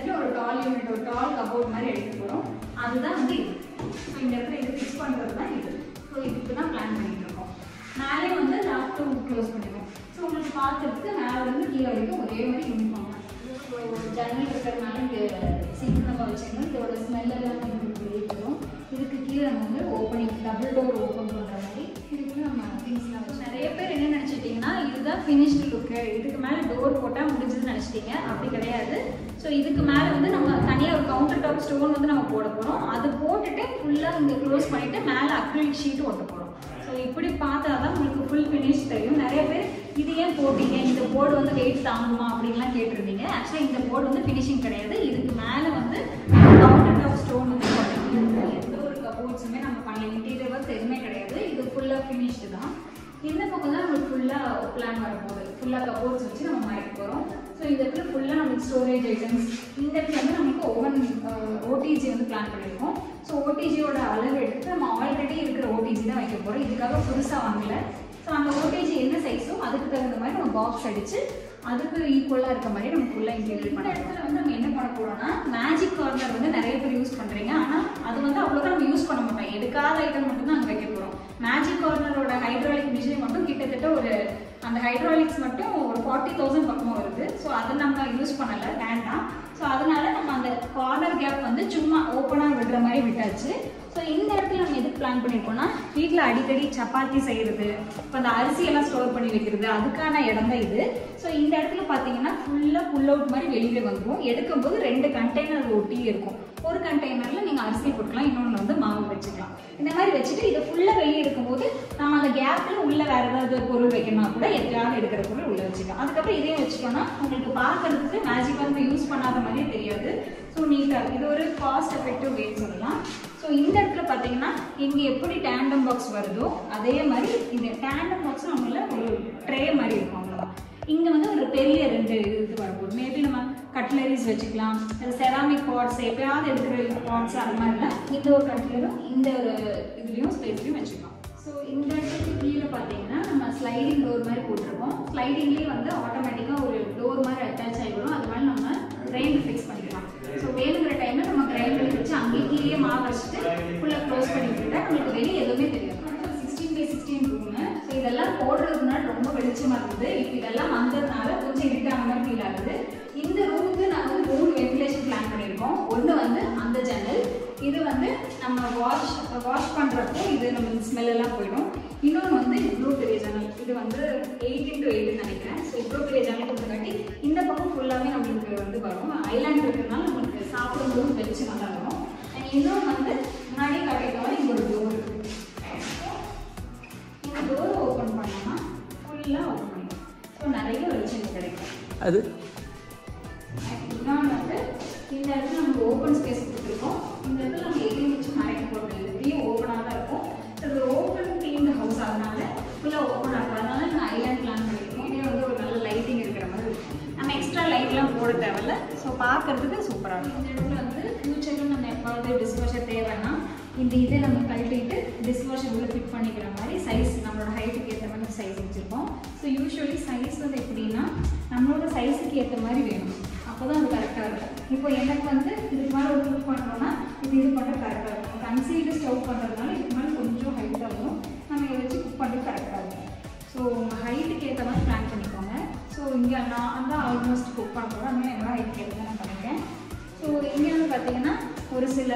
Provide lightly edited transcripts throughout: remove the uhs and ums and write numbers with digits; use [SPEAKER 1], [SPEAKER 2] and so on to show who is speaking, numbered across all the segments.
[SPEAKER 1] இடத்துல ஒரு டால் யூனிட், ஒரு டால் கபோர்ட் மாதிரி எடுக்க போகிறோம். அதுதான் வந்து இது. ஸோ இந்த இடத்துல இது ஃபிக்ஸ் பண்ணுறது தான் இது. ஸோ இதுக்கு தான் பிளான் பண்ணிட்டு இருக்கோம். மேலே வந்து லாக் க்ளோஸ் பண்ணிடுவோம். ஸோ உங்களுக்கு பார்க்கறதுக்கு மேலே வந்து கீழே வரைக்கும் ஒரே மாதிரி யூனிஃபார்ம் தான். ஜன்னல் இருக்கிறதுனால இங்கே சிங்க் நம்ம வச்சுக்கணும். இதோட ஸ்மெல்லெல்லாம் நமக்கு வெளியே வரும். இதுக்கு கீழே நம்ம வந்து ஓப்பனிங் டபுள் டோர் ஓப்பன் பண்ணுற மாதிரி இதுக்கு நம்ம திங்ஸ்லாம் வச்சு. நிறைய பேர் என்ன நினச்சிட்டிங்கன்னா இதுதான் ஃபினிஷ்டு லுக்கு, இதுக்கு மேலே டோர் போட்டால் முடிஞ்சதுன்னு நினச்சிட்டிங்க. அப்படி கிடையாது. ஸோ இதுக்கு மேலே வந்து நம்ம தனியாக ஒரு கவுண்டர் டாப் ஸ்டோன் வந்து நம்ம போட போகிறோம். அது போட்டுட்டு ஃபுல்லாக இங்கே க்ளோஸ் பண்ணிவிட்டு மேலே அக்ரிலிக் ஷீட் ஒட்ட போகிறோம். ஸோ இப்படி பார்த்தா தான் உங்களுக்கு ஃபுல் ஃபினிஷ் தெரியும். நிறைய பேர் இது ஏன் போட்டீங்க, இந்த போர்டு வந்து வெயிட் தாங்குமா அப்படின்லாம் கேட்டிருந்தீங்க. ஆக்சுவலாக இந்த போர்டு வந்து ஃபினிஷிங் கிடையாது. இதுக்கு மேலே வந்து கவுண்டர் டாப் ஸ்டோன் வந்து போட்டோம். எந்த ஒரு கபோர்ட்ஸுமே நம்ம பண்ணல, இன்டீரியர் ஒர்க் எதுவுமே கிடையாது. இது ஃபுல்லாக ஃபினிஷ்டு தான். இந்த பக்கம் தான் நம்மளுக்கு ஃபுல்லாக பிளான் வரப்போகுது. ஃபுல்லாக கபோர்ட்ஸ் வச்சு நம்ம மறைக்க போகிறோம். ஸோ இந்த இடத்துல ஃபுல்லாக நம்மளுக்கு ஸ்டோரேஜ் ஐட்டம்ஸ். இந்த இடத்துல வந்து நமக்கு ஓவன் ஓடிஜி வந்து பிளான் பண்ணியிருக்கோம். ஸோ ஓடிஜியோட அளவு எடுத்து நம்ம ஆல்ரெடி இருக்கிற ஓடிஜி தான் வைக்க போகிறோம். இதுக்காக புதுசாக வாங்கலை. ஸோ அந்த ஓடிஜி என்ன சைஸோ அதுக்கு தகுந்த மாதிரி நம்ம பாக்ஸ் அடித்து அதுக்கு ஈக்குவலாக இருக்க மாதிரி நம்ம ஃபுல்லாக இன்டீரியர் பண்ண இடத்துல வந்து நம்ம என்ன பண்ண போகிறோம்னா மேஜிக் கார்னர் வந்து நிறைய பேர் யூஸ் பண்ணுறீங்க. ஆனால் அது வந்து அவ்வளோதான் நம்ம யூஸ் பண்ண மாட்டோம். எடுக்காத ஐட்டம் மட்டும் தான் அங்கே வைக்க போகிறோம். மேஜிக் கார்னரோட ஹைட்ராலிக் மிஷின் மட்டும் கிட்டத்தட்ட ஒரு அந்த ஹைட்ராலிக்ஸ் மட்டும் ஒரு 40,000 பக்கமாக வருது. ஸோ அதை நம்ம யூஸ் பண்ணலை, வேண்டாம். ஸோ அதனால நம்ம அந்த கார்னர் கேப் வந்து சும்மா ஓப்பனாக விடுற மாதிரி விட்டாச்சு. ஸோ இந்த இடத்துல நம்ம எதுக்கு பிளான் பண்ணியிருக்கோம்னா வீட்டில் அடிக்கடி சப்பாத்தி செய்கிறது, இப்போ அந்த அரிசியெல்லாம் ஸ்டோர் பண்ணி வைக்கிறது, அதுக்கான இடம் தான் இது. ஸோ இந்த இடத்துல பார்த்தீங்கன்னா ஃபுல்லாக புல் அவுட் மாதிரி வெளியே வந்துடும். எடுக்கும்போது 2 கண்டெய்னர் ஒட்டி இருக்கும். ஒரு கண்டெய்னரில் நீங்கள் அரிசி போட்டுக்கலாம், இன்னொன்று வந்து மாவு வச்சுக்கலாம். இந்த மாதிரி வச்சுட்டு இதை ஃபுல்லாக வெளியே இருக்கும்போது நம்ம அந்த கேப்பில் உள்ளே வேறு ஏதாவது பொருள் வைக்கணும்னா கூட எதாவது எடுக்கிற பொருள் உள்ளே வச்சுக்கலாம். அதுக்கப்புறம் இதையும் வச்சுட்டோம்னா உங்களுக்கு பார்க்கறதுக்கு மேஜிக் வந்து யூஸ் பண்ணாத மாதிரியே தெரியாது. ஸோ நீட்டாக இது ஒரு காஸ்ட் எஃபெக்டிவ் வேன்னு சொல்லலாம். ஸோ இந்த இடத்துல பார்த்தீங்கன்னா இங்கே எப்படி டேண்டம் பாக்ஸ் வருதோ அதே மாதிரி இந்த டேண்டம் பாக்ஸ் நம்மள ஒரு ட்ரே மாதிரி இருக்கும். அவ்வளோதான். இங்கே வந்து ஒரு பெரிய 2 இது வரப்போகுது. மேபி நம்ம கட்லரிஸ் வச்சுக்கலாம், செராமிக் பாட்ஸ், எப்பயாவது எடுக்கிற பாட்ஸ், அது மாதிரிலாம் இந்த ஒரு கட்லரும் இந்த ஒரு இதுலேயும் ஸ்பேஸ்லையும் வச்சுக்கலாம். ஸோ இந்த இடத்துக்கு கீழே பார்த்தீங்கன்னா நம்ம ஸ்லைடிங் டோர் மாதிரி போட்டிருக்கோம். ஸ்லைடிங்லேயே வந்து ஆட்டோமேட்டிக்காக ஒரு டோர் மாதிரி அட்டாச் ஆகிடும். அது மாதிரி நம்ம கிரைண்டர் ஃபிக்ஸ் பண்ணிக்கலாம். ஸோ வேணுங்கிற டைமில் நம்ம கிரைண்டர் வச்சு அங்கேயே கீழே மாவு வச்சுட்டு ஃபுல்லாக க்ளோஸ் பண்ணி விட்டுட்டா உங்களுக்கு வெளியே எதுவுமே தெரியாது. 16x16 room. ஸோ இதெல்லாம் போடுறதுனால ரொம்ப வெளிச்சமாக இருக்குது. இப்போ இதெல்லாம் வந்ததுனால கொஞ்சம் இருட்டான மாதிரி ஃபீல் ஆகுது. இந்த ரூமுக்கு நாங்கள் 3 வென்டிலேஷன் பிளான் பண்ணியிருக்கோம். ஒன்று வந்து அந்த ஜன்னல், இது வந்து நம்ம வாஷ் பண்ணுறப்போ இது நம்ம ஸ்மெல்லாம் போயிடும். இன்னொன்று வந்து இவ்வளோ பெரிய ஜன்னல், இது வந்து 8x8 நினைக்கிறேன். ஸோ இவ்வளோ பெரிய ஜன்னல் கொடுத்தங்காட்டி இந்த பக்கம் ஃபுல்லாகவே நம்மளுக்கு வந்து வரும். ஐலாண்ட் இருக்கிறதுனால நம்மளுக்கு சாப்பிடும்போது வெளிச்சம் நல்லா இருக்கும். அண்ட் இன்னொன்று வந்து முன்னாடியே காட்டிட்டோம், இங்கே ஒரு டோர் இருக்குது. இந்த டோரை ஓப்பன் பண்ணோம்னா ஃபுல்லாக ஓப்பன் பண்ணிடும். ஸோ நிறைய வெளிச்சம் கிடைக்கும். அது இன்னொன்று வந்து இந்த இடத்துல நம்ம ஓப்பன் ஸ்பேஸ் கொடுத்துருக்கோம். இந்த இடத்துல நம்ம எதையும் வச்சு மறைக்க போகிறது இப்படியும் ஓப்பனாக தான் இருக்கும். இது ஓப்பன் கிளீன் ஹவுஸ், அதனால ஃபுல்லாக ஓப்பனாக இருக்கும். அதனால நான் ஐலாண்ட் பிளான் பண்ணியிருக்கோம். இதே வந்து ஒரு நல்ல லைட்டிங் இருக்கிற மாதிரி இருக்கும். நம்ம எக்ஸ்ட்ரா லைட்லாம் போட தேவையில்ல. ஸோ பார்க்கறதுக்கு சூப்பராக இருக்கும். இந்த இடத்துல வந்து ஃபியூச்சரில் நம்ம எப்பாவது டிஷ்வாஷர் தேவைன்னா இந்த இதை நம்ம கழட்டிட்டு டிஷ்வாஷர் உள்ள ஃபிட் பண்ணிக்கிற மாதிரி சைஸ் நம்மளோட ஹைட்டுக்கு ஏற்ற மாதிரி சைஸ் வச்சுருக்கோம். ஸோ யூஸ்வலி சைஸ் வந்து எப்படின்னா நம்மளோட சைஸுக்கு ஏற்ற மாதிரி வேணும். அப்போ தான் அது கரெக்டாக இருக்கும். இப்போ எனக்கு வந்து இதுக்கு மேலே ஒரு குக் பண்ணுறோன்னா இது பண்ணுறது கரெக்டாக இருக்கும். கன்சீல்டு ஸ்டவ் பண்ணுறதுனால இதுக்கு மேலே கொஞ்சம் ஹைட்டாக இருக்கும். நம்ம இதை வச்சு குக் பண்ணுறது கரெக்டாக இருக்கும். ஸோ உங்கள் ஹைட்டுக்கு ஏற்ற மாதிரி பிளான் பண்ணிக்கோங்க. ஸோ இங்கே நான் தான் ஆல்மோஸ்ட் குக் பண்ண போகிறேன். அதனால் என்னோட ஹைட்டுக்கு ஏற்ற மாதிரி நான் பண்ணியிருக்கேன். ஸோ இங்கே வந்து பார்த்தீங்கன்னா ஒரு சில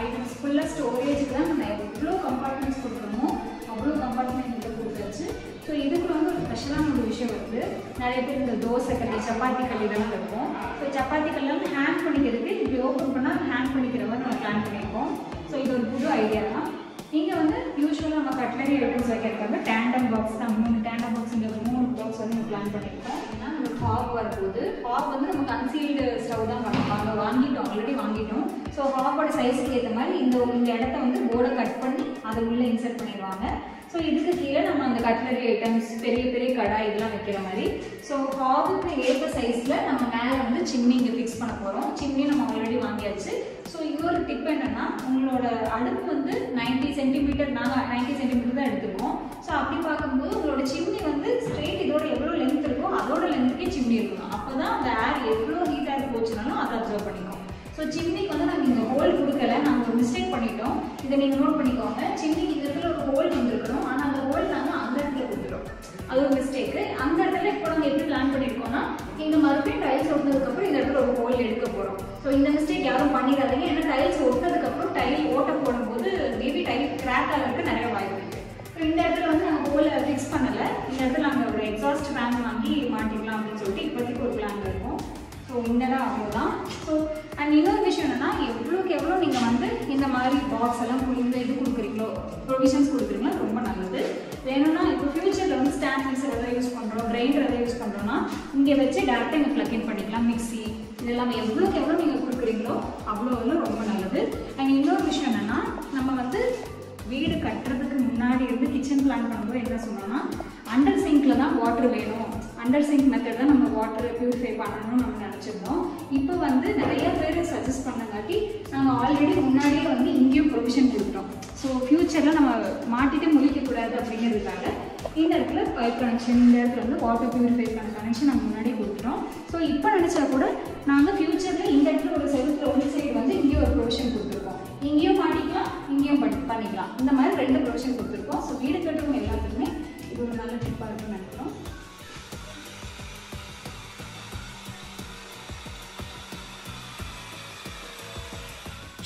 [SPEAKER 1] ஐட்டம்ஸ் ஃபுல்லாக ஸ்டோரேஜுக்கு தான் நம்ம எவ்வளோ கம்பார்ட்மெண்ட்ஸ் கொடுக்குறோமோ அவ்வளோ கம்பார்ட்மெண்ட் இங்கே கொடுத்தாச்சு. ஸோ இதுக்கு வந்து ஒரு ஸ்பெஷலான ஒரு விஷயம் இருக்குது. நிறைய பேர் இந்த தோசை கல், சப்பாத்தி கல் இதெல்லாம் இருக்கும். ஸோ சப்பாத்தி கல்லாம் ஹேங் பண்ணிக்கிறதுக்கு இப்படி ஓப்பன் பண்ணால் ஹேங் பண்ணிக்கிற மாதிரி நம்ம பிளான் பண்ணியிருக்கோம். ஸோ இது ஒரு புது ஐடியா தான். இங்கே வந்து யூஸ்வலாக நம்ம கட்லரி ஐட்டம்ஸ் வைக்கிறதுக்காக டேண்டம் பாக்ஸ் தான் 3 டேண்டம் பாக்ஸ், இங்கே 3 பாக்ஸ் வந்து நம்ம பிளான் பண்ணியிருக்கோம். ஏன்னா நம்ம ஹாப் வரப்போகுது. ஹாப் வந்து நம்ம கன்சீல்டு ஸ்டவ் தான் பண்ணோம், வாங்கிட்டோம், ஆல்ரெடி வாங்கிட்டோம். ஸோ ஹாப்போட சைஸுக்கு ஏற்ற மாதிரி இந்த இடத்த வந்து போர்டை கட் பண்ணி அதை உள்ளே இன்சர்ட் பண்ணிடுவாங்க. ஸோ இதுக்கு கீழே நம்ம அந்த கட்லரி ஐட்டம்ஸ், பெரிய பெரிய கடாய் இதெல்லாம் வைக்கிற மாதிரி. ஸோ ஹாபுக்கு ஏற்ற சைஸில் நம்ம மேலே வந்து சிம்னி இங்கே ஃபிக்ஸ் பண்ண போகிறோம். சிம்னி நம்ம ஆல்ரெடி வாங்கியாச்சு. ஸோ இன்னொரு டிப் என்னென்னா உங்களோட அடுப்பு வந்து 90 சென்டிமீட்டர், நாங்கள் 90 சென்டிமீட்டர் தான் எடுத்துருக்கோம். ஸோ அப்படி பார்க்கும்போது உங்களோட சிம்னி வந்து ஸ்ட்ரெயிட் இதோட எவ்வளோ லென்த் இருக்கோ அதோட லென்த்துக்கே சிம்னி இருக்கணும். அப்போ தான் அந்த ஏர் எவ்வளோ ஹீட்டாக போச்சுனாலும் அதை அப்சர்வ் பண்ணிக்கும். ஸோ சிம்னிக்கு வந்து நம்ம இங்கே ஹோல் கொடுக்கல, நாங்கள் ஒரு மிஸ்டேக் பண்ணிட்டோம். இதை நீங்கள் நோட் பண்ணிக்கோங்க. சிம்னிக்கு இந்த இடத்துல ஒரு ஹோல் வந்துருக்கணும், ஆனால் அந்த ஹோல் நாங்கள் அந்த இடத்துல கொடுத்துட்டோம். அது ஒரு மிஸ்டேக்கு. அந்த இடத்துல இப்போ நம்ம எப்படி பிளான் பண்ணியிருக்கோம்னா, இங்கே மறுபடியும் டைல்ஸ் ஒட்டினதுக்கப்புறம் இந்த இடத்துல ஒரு ஹோல் எடுக்க போகிறோம். ஸோ இந்த மிஸ்டேக் யாரும் பண்ணிடாதீங்க. ஏன்னா டைல்ஸ் ஒட்டினதுக்கப்புறம் டைல் ஓட்ட போடும்போது மேபி டைல் கிராக் ஆகிறதுக்கு நிறைய வாய்ப்பு இருக்குது. ஸோ இந்த இடத்துல வந்து நாங்கள் ஹோலை ஃபிக்ஸ் பண்ணலை. இந்த இடத்துல நாங்கள் ஒரு எக்ஸாஸ்ட் ஃபேன் வாங்கி மாட்டிக்கலாம் அப்படின்னு சொல்லிட்டு இப்போதைக்கு ஒரு பிளான் இருக்கும். ஸோ இந்த இடம் அவ்வளோதான். ஸோ அண்ட் இன்னொரு விஷயம் என்னென்னா, எவ்வளோக்கு எவ்வளோ நீங்கள் வந்து இந்த மாதிரி பாக்ஸ் எல்லாம் இந்த இது கொடுக்குறீங்களோ, ப்ரொவிஷன்ஸ் கொடுக்குறீங்களோ ரொம்ப நல்லது. வேணும்னா இப்போ ஃபியூச்சரில் வந்து ஸ்டாண்ட் மிக்சர் எதாவது யூஸ் பண்ணுறோம், கிரைண்டர் எதாவது யூஸ் பண்ணுறோன்னா இங்கே வச்சு டேரெக்டாக இங்கே ப்ளக்இன் பண்ணிக்கலாம். மிக்ஸி இதெல்லாம் எவ்வளோக்கு எவ்வளோ நீங்கள் கொடுக்குறீங்களோ அவ்வளோ ரொம்ப நல்லது. அண்ட் இன்னொரு விஷயம் என்னென்னா, நம்ம வந்து வீடு கட்டுறதுக்கு முன்னாடி இருந்து கிச்சன் பிளான் பண்ணும்போது என்ன சொன்னோம்னா, அண்டர் சிங்கில் தான் வாட்டர் வேணும், அண்டர் சிங்க் மெத்தட் தான் நம்ம வாட்டரை ப்யூரிஃபை பண்ணணும்னு நம்ம நினச்சிருந்தோம். இப்போ வந்து நிறைய பேர் சஜஸ்ட் பண்ணங்காட்டி நாங்கள் ஆல்ரெடி முன்னாடியே வந்து இங்கேயும் ப்ரொவிஷன் கொடுக்குறோம். ஸோ ஃப்யூச்சரில் நம்ம மாட்டிட்டு முழிக்கக்கூடாது அப்படிங்கிறதுக்காக இந்த இடத்துல பைப் கனெக்ஷன், இந்த இடத்துல வந்து வாட்டர் ப்யூரிஃபை பண்ண கனெக்ஷன் நம்ம முன்னாடியே கொடுக்குறோம். ஸோ இப்போ நினச்சா கூட நாங்கள் ஃப்யூச்சரில் இந்த இடத்துல ஒரு செவத்தில் ஒரு சைடு வந்து இங்கேயும் ஒரு ப்ரொவிஷன் கொடுத்துருக்கோம். இங்கேயும் மாட்டிக்கலாம், இங்கேயும் பண்ணிக்கலாம். இந்த மாதிரி 2 ப்ரொவிஷன் கொடுத்துருக்கோம். ஸோ வீடு கட்டுறவங்க எல்லாத்துக்குமே இது ஒரு நல்ல டிப்பாக இருக்குன்னு நினைக்கிறோம்.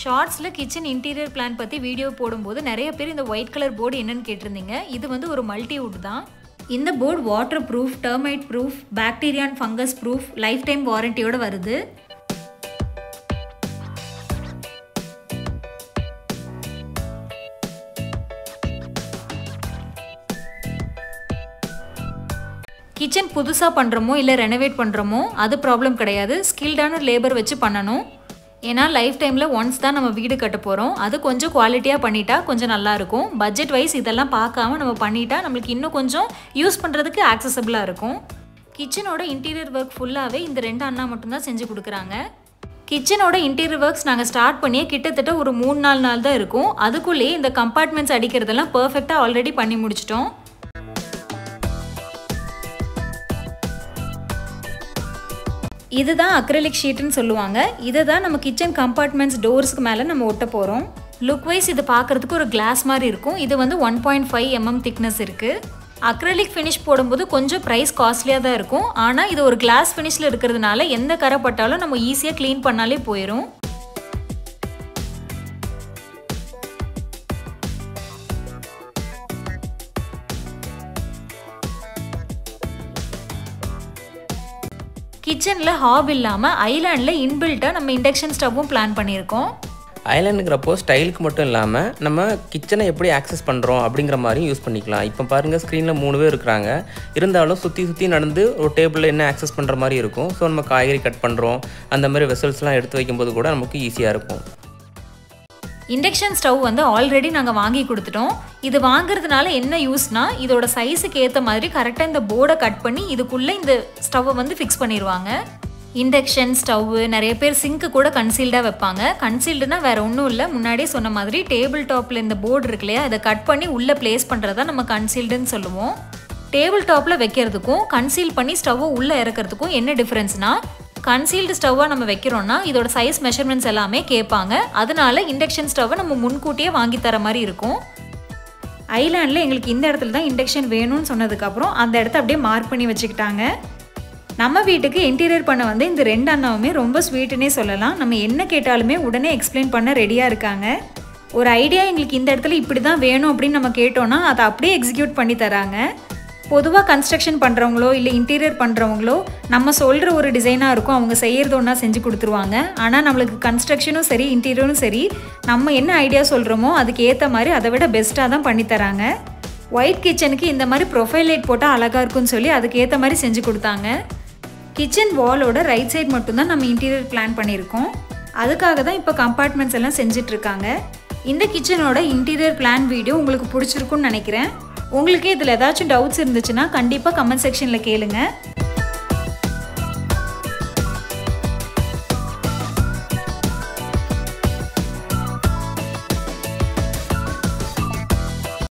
[SPEAKER 2] ஷார்ட்ஸில் கிச்சன் இன்டீரியர் பிளான் பற்றி வீடியோ போடும்போது நிறைய பேர் இந்த ஒயிட் கலர் போர்டு என்னன்னு கேட்டிருந்தீங்க. இது வந்து ஒரு மல்டிவுட் தான். இந்த board waterproof, termite proof, bacteria and fungus proof, lifetime வாரண்டியோடு வருது. கிச்சன் புதுசாக பண்ணுறோமோ இல்லை ரெனோவேட் பண்ணுறோமோ அது ப்ராப்ளம் கிடையாது. ஸ்கில்டான லேபர் வச்சு பண்ணணும். ஏன்னா லைஃப் டைமில் ஒன்ஸ் தான் நம்ம வீடு கட்ட போகிறோம். அது கொஞ்சம் குவாலிட்டியாக பண்ணிட்டா கொஞ்சம் நல்லாயிருக்கும். பட்ஜெட் வைஸ் இதெல்லாம் பார்க்காம நம்ம பண்ணிட்டா நம்மளுக்கு இன்னும் கொஞ்சம் யூஸ் பண்ணுறதுக்கு ஆக்சசபிளாக இருக்கும். கிச்சனோட இன்டீரியர் ஒர்க் ஃபுல்லாகவே இந்த 2 அண்ணா மட்டும்தான் செஞ்சு கொடுக்குறாங்க. கிச்சனோட இன்டீரியர் ஒர்க்ஸ் நாங்கள் ஸ்டார்ட் பண்ணியே கிட்டத்தட்ட ஒரு 3-4 நாள் தான் இருக்கும். அதுக்குள்ளேயே இந்த கம்பார்ட்மெண்ட்ஸ் அடிக்கிறதெல்லாம் பர்ஃபெக்டாக ஆல்ரெடி பண்ணி முடிச்சிட்டோம். இதுதான் அக்ரிலிக் ஷீட்டுன்னு சொல்லுவாங்க. இதை தான் நம்ம கிச்சன் கம்பார்ட்மெண்ட்ஸ் டோர்ஸ்க்கு மேலே நம்ம ஒட்ட போகிறோம். லுக் வைஸ் இது பார்க்குறதுக்கு ஒரு கிளாஸ் மாதிரி இருக்கும். இது வந்து 1.5 mm திக்னஸ் இருக்குது. அக்ரிலிக் ஃபினிஷ் போடும்போது கொஞ்சம் ப்ரைஸ் காஸ்ட்லியாக தான் இருக்கும். ஆனால் இது ஒரு கிளாஸ் ஃபினிஷில் இருக்கிறதுனால எந்த கரை பட்டாலும் நம்ம ஈஸியாக க்ளீன் பண்ணாலே போயிடும். கிச்சனில் ஹாப் இல்லாமல் ஐலாண்டில் இன்பில்ட்டாக நம்ம இண்டக்ஷன் ஸ்டவ்வும் பிளான் பண்ணியிருக்கோம்.
[SPEAKER 3] ஐலாண்டுங்கிறப்போ ஸ்டைலுக்கு மட்டும் இல்லாமல் நம்ம கிச்சனை எப்படி ஆக்சஸ் பண்ணுறோம் அப்படிங்கிற மாதிரியும் யூஸ் பண்ணிக்கலாம். இப்போ பாருங்கள், ஸ்க்ரீனில் 3 பேர் இருக்கிறாங்க. இருந்தாலும் சுற்றி நடந்து ஒரு டேபிளில் என்ன ஆக்சஸ் பண்ணுற மாதிரி இருக்கும். ஸோ நம்ம காய்கறி கட் பண்ணுறோம், அந்த மாதிரி வெசல்ஸ்லாம் எடுத்து வைக்கும்போது கூட நமக்கு ஈஸியாக இருக்கும்.
[SPEAKER 2] இண்டக்ஷன் ஸ்டவ் வந்து ஆல்ரெடி நாங்கள் வாங்கி கொடுத்துட்டோம். இது வாங்குறதுனால என்ன யூஸ்னா, இதோட சைஸுக்கு ஏற்ற மாதிரி கரெக்டாக இந்த போர்டை கட் பண்ணி இதுக்குள்ளே இந்த ஸ்டவ்வை வந்து ஃபிக்ஸ் பண்ணிடுவாங்க. இண்டக்ஷன் ஸ்டவ்வு நிறைய பேர் சிங்க்கு கூட கன்சீல்டாக வைப்பாங்க. கன்சீல்டுனா வேறு ஒன்றும் இல்லை, முன்னாடியே சொன்ன மாதிரி டேபிள் டாப்பில் இந்த போர்டு இருக்கு இல்லையா, இதை கட் பண்ணி உள்ளே ப்ளேஸ் பண்ணுறதா நம்ம கன்சீல்டுன்னு சொல்லுவோம். டேபிள் டாப்பில் வைக்கிறதுக்கும் கன்சீல் பண்ணி ஸ்டவ்வை உள்ளே இறக்கிறதுக்கும் என்ன டிஃப்ரென்ஸ்னால், கன்சீல்டு ஸ்டவ்வாக நம்ம வைக்கிறோன்னா இதோட சைஸ் மெஷர்மெண்ட்ஸ் எல்லாமே கேட்பாங்க. அதனால இண்டக்ஷன் ஸ்டவ்வை நம்ம முன்கூட்டியே வாங்கி தர மாதிரி இருக்கும். ஐலாண்டில் எங்களுக்கு இந்த இடத்துல தான் இண்டக்ஷன் வேணும்னு சொன்னதுக்கப்புறம் அந்த இடத்த அப்படியே மார்க் பண்ணி வச்சுக்கிட்டாங்க. நம்ம வீட்டுக்கு இன்டீரியர் பண்ண வந்து இந்த 2 அண்ணாவுமே ரொம்ப ஸ்வீட்டுன்னே சொல்லலாம். நம்ம என்ன கேட்டாலுமே உடனே எக்ஸ்பிளைன் பண்ண ரெடியாக இருக்காங்க. ஒரு ஐடியா எங்களுக்கு இந்த இடத்துல இப்படி தான் வேணும் அப்படின்னு நம்ம கேட்டோன்னா அதை அப்படியே எக்ஸிக்யூட் பண்ணி தராங்க. பொதுவாக கன்ஸ்ட்ரக்ஷன் பண்ணுறவங்களோ இல்லை இன்டீரியர் பண்ணுறவங்களோ நம்ம சொல்கிற ஒரு டிசைனாக இருக்கும், அவங்க செய்கிறது ஒன்றா செஞ்சு கொடுத்துருவாங்க. ஆனால் நம்மளுக்கு கன்ஸ்ட்ரக்ஷனும் சரி இன்டீரியரும் சரி நம்ம என்ன ஐடியா சொல்கிறோமோ அதுக்கு ஏற்ற மாதிரி அதை விட பெஸ்ட்டாக தான் பண்ணித்தராங்க. ஒயிட் கிச்சனுக்கு இந்த மாதிரி ப்ரொஃபைல் லைட் போட்டால் அழகாக இருக்குன்னு சொல்லி அதுக்கு ஏற்ற மாதிரி செஞ்சு கொடுத்தாங்க. கிச்சன் வாலோட ரைட் சைட் மட்டும்தான் நம்ம இன்டீரியர் பிளான் பண்ணியிருக்கோம். அதுக்காக தான் இப்போ கம்பார்ட்மெண்ட்ஸ் எல்லாம் செஞ்சிட்ருக்காங்க. இந்த கிச்சனோட இன்டீரியர் பிளான் வீடியோ உங்களுக்கு பிடிச்சிருக்குன்னு நினைக்கிறேன். உங்களுக்கு இதில் ஏதாச்சும் டவுட்ஸ் இருந்துச்சுன்னா கண்டிப்பாக கமெண்ட் செக்ஷனில் கேளுங்க.